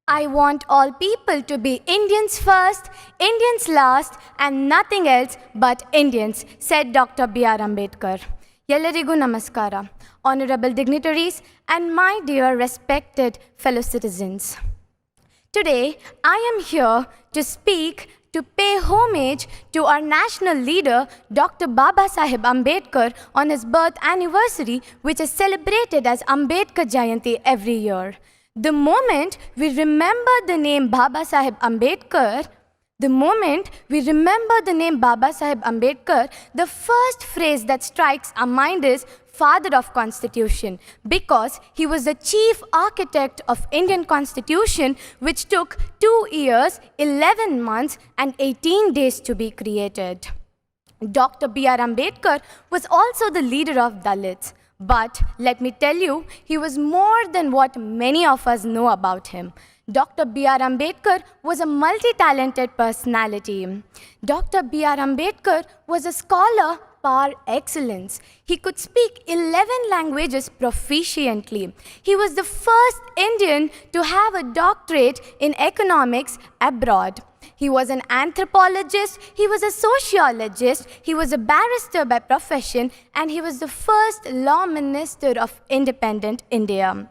I want all people to be Indians first, Indians last, and nothing else but Indians, said Dr. B.R. Ambedkar. Yellarigu namaskara, honorable dignitaries, and my dear respected fellow citizens. Today, I am here to speak to pay homage to our national leader, Dr. Baba Saheb Ambedkar, on his birth anniversary, which is celebrated as Ambedkar Jayanti every year. The moment we remember the name Baba Saheb Ambedkar, the first phrase that strikes our mind is Father of Constitution, because he was the chief architect of Indian Constitution, which took 2 years, 11 months, and 18 days to be created. Dr. B.R. Ambedkar was also the leader of Dalits. But let me tell you, he was more than what many of us know about him. Dr. B.R. Ambedkar was a multi-talented personality. Dr. B.R. Ambedkar was a scholar par excellence. He could speak 11 languages proficiently. He was the first Indian to have a doctorate in economics abroad. He was an anthropologist, he was a sociologist, he was a barrister by profession, and he was the first law minister of independent India.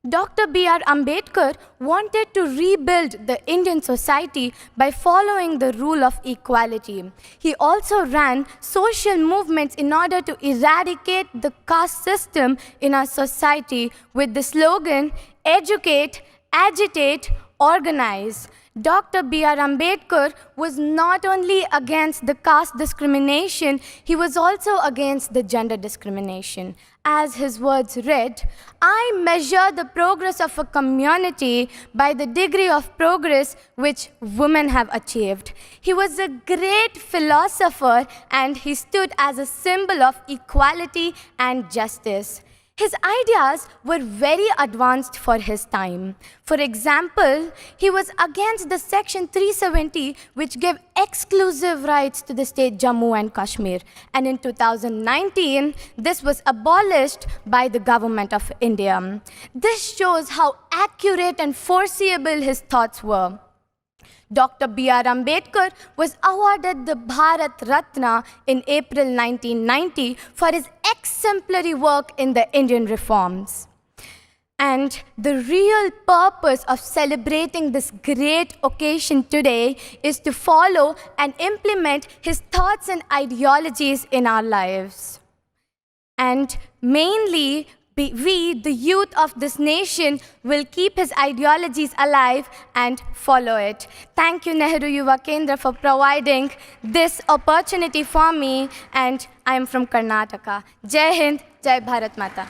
Dr. B.R. Ambedkar wanted to rebuild the Indian society by following the rule of equality. He also ran social movements in order to eradicate the caste system in our society with the slogan, educate, agitate, organize. Dr. B.R. Ambedkar was not only against the caste discrimination, he was also against the gender discrimination. As his words read, I measure the progress of a community by the degree of progress which women have achieved. He was a great philosopher and he stood as a symbol of equality and justice. His ideas were very advanced for his time. For example, he was against the Section 370, which gave exclusive rights to the state Jammu and Kashmir. And in 2019, this was abolished by the government of India. This shows how accurate and foreseeable his thoughts were. Dr. B.R. Ambedkar was awarded the Bharat Ratna in April 1990 for his exemplary work in the Indian reforms. And the real purpose of celebrating this great occasion today is to follow and implement his thoughts and ideologies in our lives. And mainly, we, the youth of this nation, will keep his ideologies alive and follow it. Thank you, Nehru Yuva Kendra, for providing this opportunity for me, and I am from Karnataka. Jai Hind, Jai Bharat Mata.